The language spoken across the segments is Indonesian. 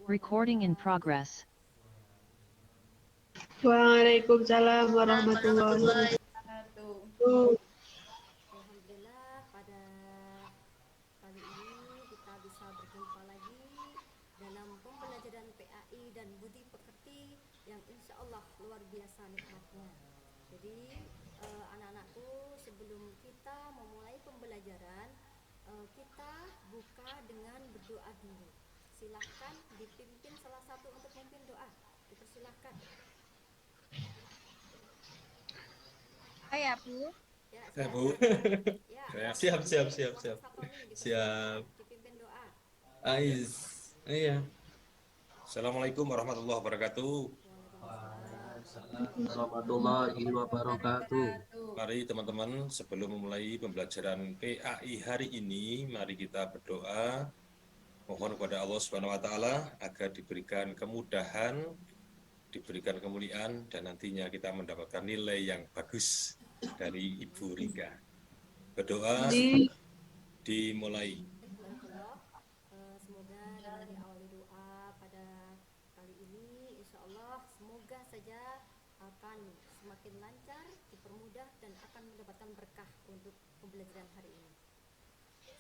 Recording in progress. Waalaikumsalam warahmatullahi Satu. wabarakatuh. Alhamdulillah pada kali ini kita bisa berjumpa lagi dalam pembelajaran PAI dan budi pekerti yang insya Allah luar biasa nikmatnya. Jadi anak-anakku, sebelum kita memulai pembelajaran, kita buka dengan berdoa dulu. Silahkan dipimpin salah satu untuk memimpin doa. Dipersilahkan. Ya, Bu. Ya, Ya, silakan. Bu. Ya, Ya, siap. Mas Fatoni dipersilakan Siap. dipimpin doa. Ais. Iya. Assalamualaikum warahmatullahi wabarakatuh. Waalaikumsalam. Warahmatullahi wabarakatuh. Mari teman-teman, sebelum memulai pembelajaran PAI hari ini, mari kita berdoa. Mohon kepada Allah Subhanahu wa taala agar diberikan kemudahan, diberikan kemuliaan, dan nantinya kita mendapatkan nilai yang bagus dari Ibu Rika. Berdoa dimulai. Barakallah. Semoga dengan diawali doa pada kali ini, insya Allah semoga saja akan semakin lancar, dipermudah dan akan mendapatkan berkah untuk pembelajaran hari ini.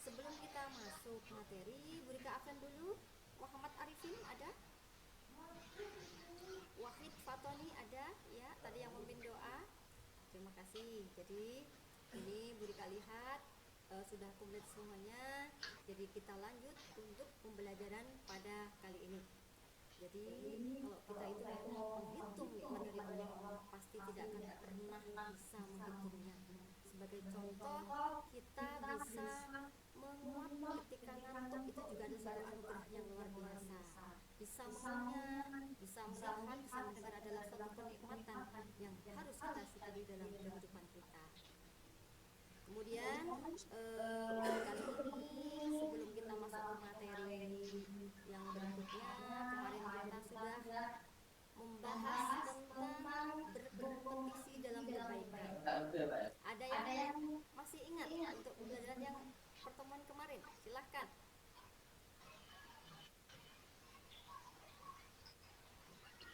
Sebelum kita masuk materi, Bu Rika absen dulu. Muhammad Arifin ada? Wahid Fatoni ada? Ya, tadi yang memimpin doa. Terima kasih. Jadi ini Bu Rika lihat sudah komplit semuanya. Jadi kita lanjut untuk pembelajaran pada kali ini. Jadi kalau kita itu mau menghitung nikmat dari Allah, pasti tidak akan pernah bisa menghitungnya. Sebagai contoh, kita bisa menguap ketika ngantuk, itu juga ada satu anugerah yang luar biasa. Bisa mengunyah, bisa melihat, bisa mendengar adalah satu kenikmatan yang harus kita syukuri dalam kehidupan kita. Kemudian kali ini sebelum kita masuk ke materi yang berikutnya, kemarin kita sudah membahas tentang berkompetisi dalam kebaikan. Ada yang masih ingat untuk pembelajaran yang pertemuan kemarin? Silahkan.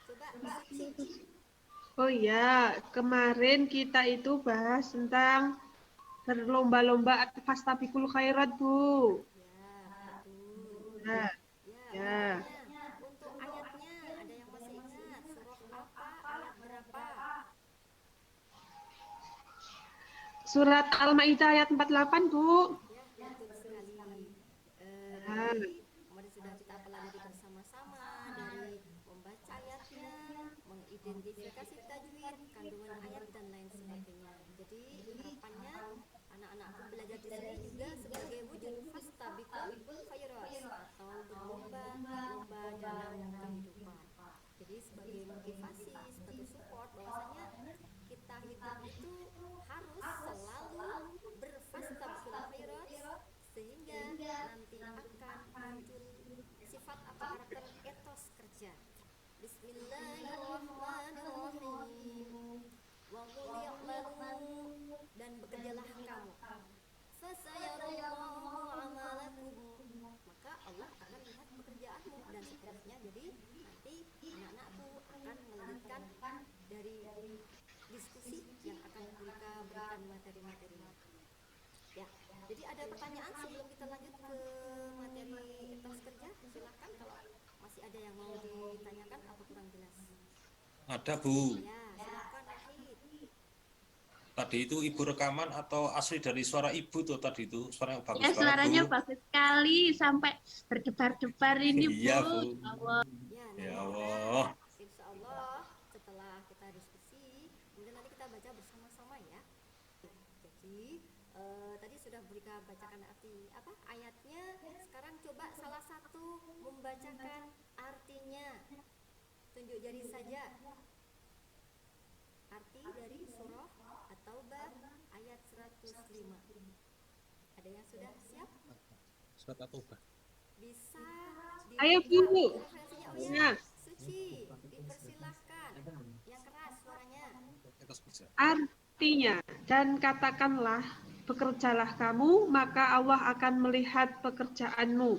Coba Suci. Oh iya, kemarin kita itu bahas tentang berlomba-lomba fastabiqul khairat, Bu. Ya, betul. Nah, Ya, ya. berikutnya untuk ayatnya ada yang masih ingat? Surah apa? Ayat berapa? Surat Al-Maidah ayat 48, Bu. Ya, betul sekali. Nah, Jadi kemarin sudah kita pelajari bersama-sama dari membaca ayatnya, mengidentifikasi tajwid, kandungan ayat dan lain sebagainya. Jadi harapannya anak-anakku belajar di sini juga sebagai wujud fastabiqul khairat atau berlomba-lomba dalam kehidupan. Jadi sebagai motivasi, sebagai support bahwasanya kita hidup itu harus selalu berfastabiqul khairat sehingga nanti akan muncul sifat atau karakter etos kerja. Bismillahirrahmanirrahim. Wa qul i'malu, dan bekerjalah kamu. Fasayarallahu amalakum, maka Allah akan lihat pekerjaanmu dan seterusnya. Jadi nanti anak-anakku akan melanjutkan dari diskusi yang akan mereka berikan materi-materinya. Ya, jadi ada pertanyaan sebelum kita lanjut ke materi etos kerja? Silakan kalau masih ada yang mau ditanyakan atau kurang jelas. Ada, Bu. Ya, silakan Wahid. Tadi itu Ibu rekaman atau asli dari suara Ibu tuh tadi itu? Suara yang bagus Ya, banget, suaranya Bu. bagus sekali sampai berdebar-debar ini, Bu. Iya, Bu. Allah. Ya, Ya nanti Allah. kita insya Allah setelah kita diskusi, kemudian nanti kita baca bersama-sama ya. Jadi tadi sudah Burika bacakan arti apa ayatnya. Sekarang coba salah satu membacakan artinya. Tunjuk jari saja. Arti dari surah At-Taubah ayat 105. Ada yang sudah siap? Surat At-Taubah. Bisa Ayo, dibuka Bu. referensinya. Oh Ya. ya, Suci, dipersilahkan. Yang keras suaranya. Etos kerja. Artinya, dan katakanlah, bekerjalah kamu, maka Allah akan melihat pekerjaanmu.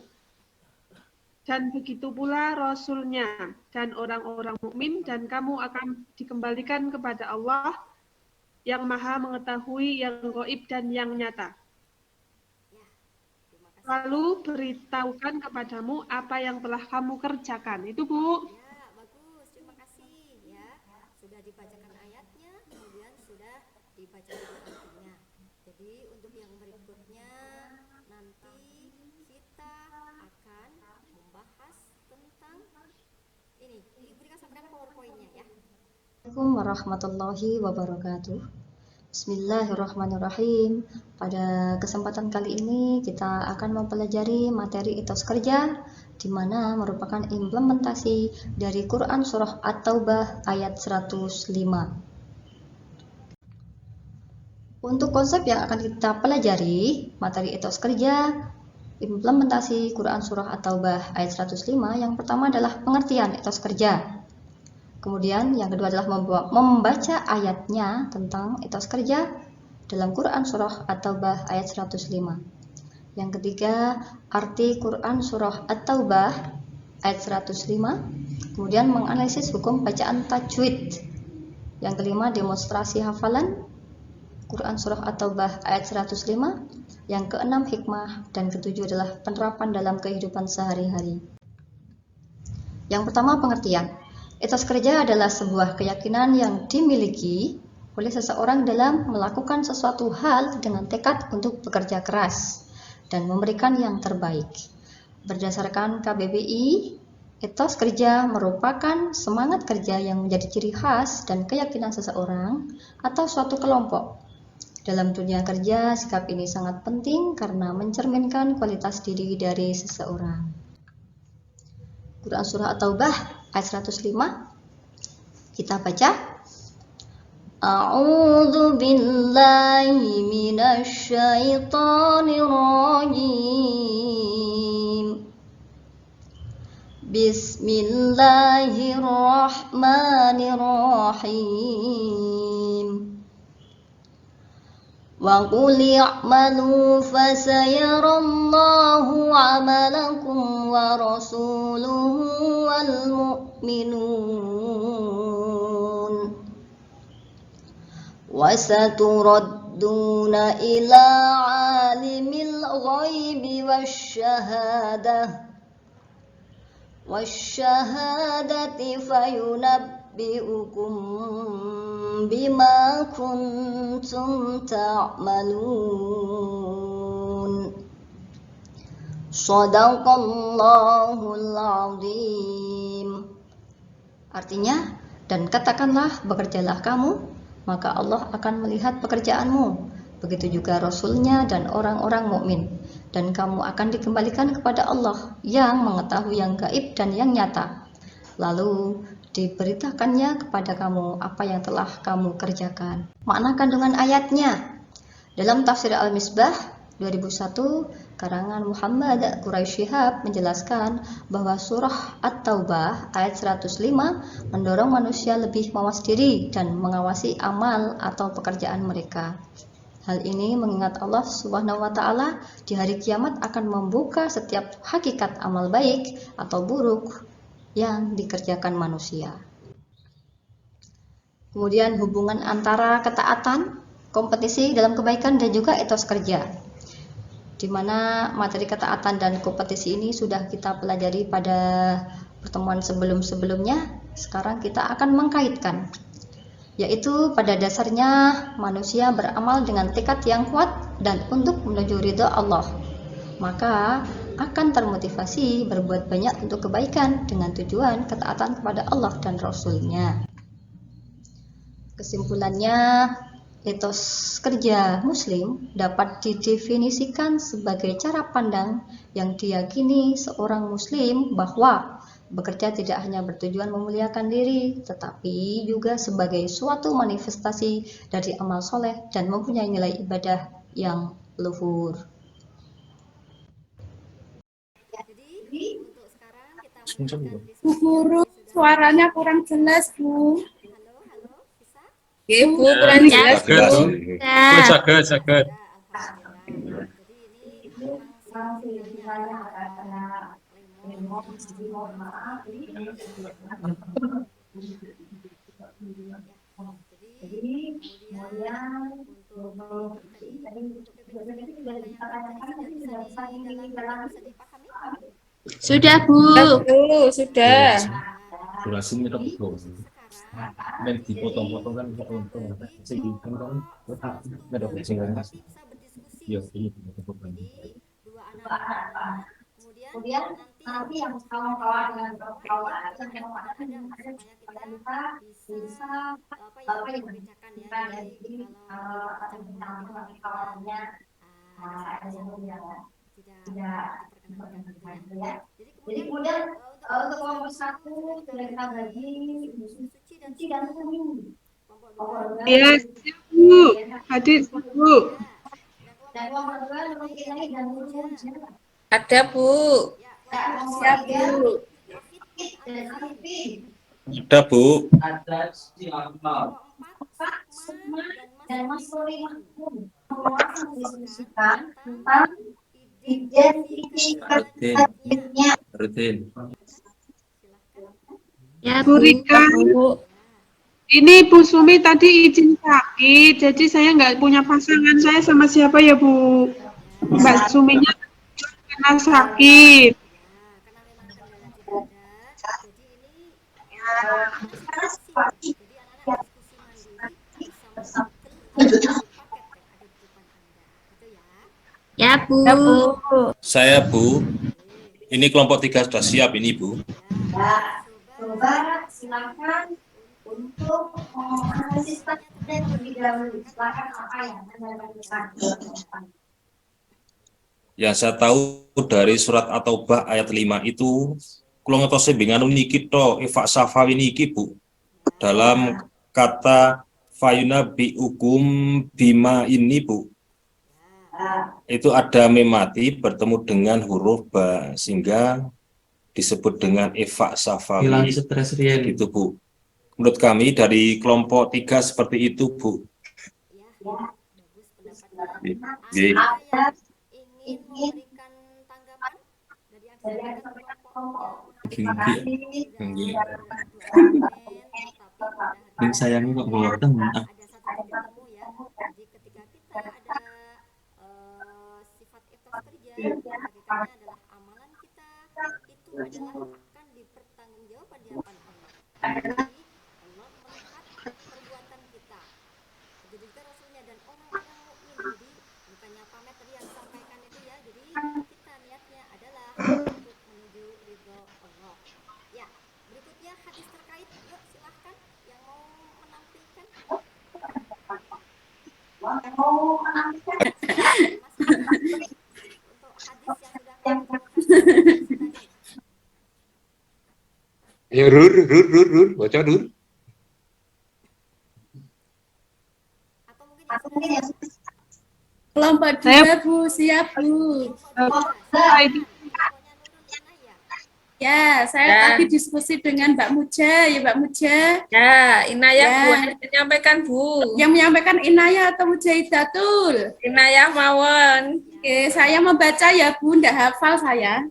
dan begitu pula Rasul-Nya dan orang-orang mukmin, dan kamu akan dikembalikan kepada Allah yang Maha Mengetahui yang gaib dan yang nyata. Ya, terima kasih. Lalu beritahukan kepadamu apa yang telah kamu kerjakan. Itu, Bu. Ya, bagus. Terima kasih ya. Sudah dibacakan ayatnya, kemudian sudah dibacakan artinya. Jadi untuk yang berikutnya nanti kita akan membahas tentang ini. Diberikan sampaikan PowerPoint-nya ya. Assalamualaikum warahmatullahi wabarakatuh. Bismillahirrahmanirrahim. Pada kesempatan kali ini kita akan mempelajari materi etos kerja, di mana merupakan implementasi dari Quran Surah At-Taubah ayat 105. Untuk konsep yang akan kita pelajari, materi etos kerja, implementasi Quran Surah At-Taubah ayat 105, yang pertama adalah pengertian etos kerja. Kemudian yang kedua adalah membaca ayatnya tentang etos kerja dalam Quran Surah At-Taubah ayat 105. Yang ketiga, arti Quran Surah At-Taubah ayat 105. Kemudian menganalisis hukum bacaan tajwid. Yang kelima, demonstrasi hafalan Quran Surah At-Taubah ayat 105. Yang keenam, hikmah. Dan ketujuh adalah penerapan dalam kehidupan sehari-hari. Yang pertama, pengertian. Etos kerja adalah sebuah keyakinan yang dimiliki oleh seseorang dalam melakukan sesuatu hal dengan tekad untuk bekerja keras dan memberikan yang terbaik. Berdasarkan KBBI, etos kerja merupakan semangat kerja yang menjadi ciri khas dan keyakinan seseorang atau suatu kelompok. Dalam dunia kerja, sikap ini sangat penting karena mencerminkan kualitas diri dari seseorang. Quran Surah At-Taubah ayat 105, kita baca. A'udzu billahi minasy syaithanir rajim. Bismillahirrahmanirrahim. Wa qul i'malu fasayarallahu 'amalakum wa rasuluhu wal mu'minun wa saturadduna ila 'alimil ghaibi wasyahadati fayunabbi'ukum bima kuntum ta'malun. Shadaqallahul azim. Artinya, dan katakanlah bekerjalah kamu, maka Allah akan melihat pekerjaanmu. Begitu juga Rasul-Nya dan orang-orang mukmin. Dan kamu akan dikembalikan kepada Allah yang mengetahui yang gaib dan yang nyata. Lalu diberitakannya kepada kamu apa yang telah kamu kerjakan. Makna kandungan ayatnya. Dalam tafsir Al-Misbah 2001, karangan Muhammad Quraisy Shihab menjelaskan bahwa surah At-Taubah ayat 105 mendorong manusia lebih mawas diri dan mengawasi amal atau pekerjaan mereka. Hal ini mengingat Allah Subhanahu wa Ta'ala di hari kiamat akan membuka setiap hakikat amal baik atau buruk yang dikerjakan manusia. Kemudian hubungan antara ketaatan, kompetisi dalam kebaikan, dan juga etos kerja, di mana materi ketaatan dan kompetisi ini sudah kita pelajari pada pertemuan sebelum-sebelumnya. Sekarang kita akan mengkaitkan, yaitu pada dasarnya manusia beramal dengan tekad yang kuat dan untuk menuju ridha Allah, maka akan termotivasi berbuat banyak untuk kebaikan dengan tujuan ketaatan kepada Allah dan Rasul-Nya. Kesimpulannya, etos kerja Muslim dapat didefinisikan sebagai cara pandang yang diyakini seorang Muslim bahwa bekerja tidak hanya bertujuan memuliakan diri, tetapi juga sebagai suatu manifestasi dari amal soleh dan mempunyai nilai ibadah yang luhur. Jadi untuk sekarang kita Sebentar, Bu. melanjutkan Bu diskusi Guru, yang sudah. suaranya kurang jelas, Bu. Halo, bisa? Oke, Bu, kurang Ya, jelas, Bu. Nah, Saged. Ya, alhamdulillah. Jadi ini memang sinyalnya agak lemot. mohon maaf ini jadi kemudian untuk tadi untuk PPDB tadi dibayangkan tadi sudah bisa didalami dan bisa dipahami. Sudah, Bu. Bu, sudah. Durasinya tak betul. Sekarang Dan dipotong-potong kan nggak untung. Sehingga kan nggak ada sehingga bisa berdiskusi. ya ini betul. Jadi dua anak kemudian nanti yang kawan-kawan dengan kawan yang yang ada supaya kita bisa apa ya membedakan ya. Jadi kalau kawannya ada satu yang tidak diperkenankan gitu ya. Jadi kemudian untuk kelompok satu sudah kita bagi suci dan sunyi. Kelompok dua Ya, siap, Bu. Hadir, Bu. dan kelompok dua menurut ilahi dan hujan. Ada, Bu. siap Bu. Dan Arifin. Ada Bu. Sukma dan Mas Rori Mahmud mendiskusikan tentang identifikasinya. Rutin. Ya, Bu Bu. Rika. Bu. Ini Bu Sumi tadi izin sakit, jadi saya nggak punya pasangan. Saya sama siapa ya, Bu? Mbak Suminya karena sakit. karena memang kendala tidak ada. Jadi ini karena situasi. Jadi anak-anak diskusi mandiri bersama paket yang ada di depan Anda. Itu ya. Ya, Bu. Ya, Bu. Saya Bu. Ini kelompok 3 sudah siap ini Bu. Coba silakan untuk menganalisis terlebih dahulu. Silakan apa yang Anda lakukan. Yang saya tahu dari surat At-Taubah ayat 5 itu kula ngetose bingan niki to ifa safawi niki Bu. Dalam kata fayuna biukum bima ini Bu. Itu ada memati bertemu dengan huruf ba sehingga disebut dengan ifa safawi. Hilang stres real. Gitu Bu. Menurut kami dari kelompok 3 seperti itu Bu. Bagus pendapatnya. Iya. Ada yang ingin memberikan tanggapan dari yang disampaikan kelompoknya. Yang sayangnya kok bawa teman. Ada satu titik temu ya. Jadi ketika kita ada sifat etos kerja, hakikatnya adalah amalan kita itu adalah akan dipertanggungjawabkan di hadapan Allah. Jadi Allah melihat perbuatan kita. Jadi kita Rasulnya dan orang-orang mukmin. Jadi bukannya pamer tadi yang disampaikan itu ya. Jadi kita niatnya adalah untuk menuju ridho Allah. Ya, berikutnya hadis terkait. Yuk silahkan yang mau menampilkan. Untuk hadis yang sudah kami jelaskan tadi. Ya Rur, baca Rur. Atau mungkin yang sudah Kelompok 2, Bu. Siap, Bu. Itu Ya, saya tadi diskusi dengan Mbak Muja, ya Mbak Muja. Ya, Inayah Ya. Bu, yang menyampaikan Bu. Yang menyampaikan Inayah atau Mujahidatul. Inayah mawon. Oke, saya membaca ya Bu, ndak hafal saya.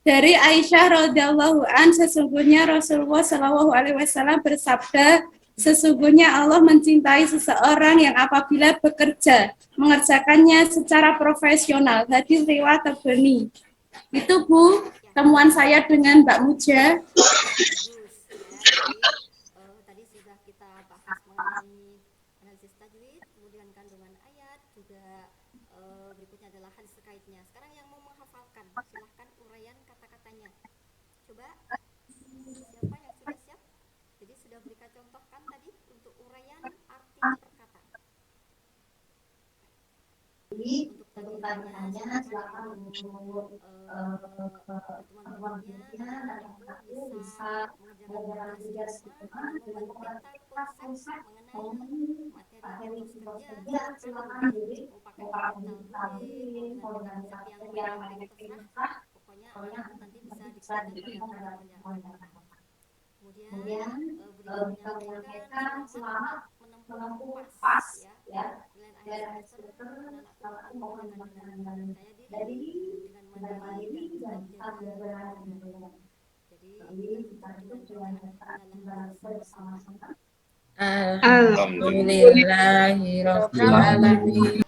Dari Aisyah radhiyallahu an, sesungguhnya Rasulullah Shallallahu alaihi wasallam bersabda, sesungguhnya Allah mencintai seseorang yang apabila bekerja mengerjakannya secara profesional. Hadis riwayat Tabrani. Itu Bu, temuan saya dengan Mbak Muja. tadi sudah kita bahas mengenai analisis tajwid, kemudian kandungan ayat, juga berikutnya adalah hadis terkaitnya. Sekarang yang mau menghafalkan, silahkan uraian kata-katanya. Coba, siapa yang sudah siap? Jadi sudah berikan contohkan tadi untuk uraian arti per kata. Untuk tanya silakan teman-temannya itu bisa mengerjakan tugas konsep mengenai materi etos kerja. Silakan memakai mental dengan konsep yang terserah. Pokoknya nanti bisa digunakan pada kemudian beliau menyampaikan selamat menempuh pas ya nilai akhir semester anak-anak menggunakan dengan percaya diri dengan mandi dan Ustaz jaga. Jadi kita tutup dengan bersama-sama. Alhamdulillahirabbil alamin.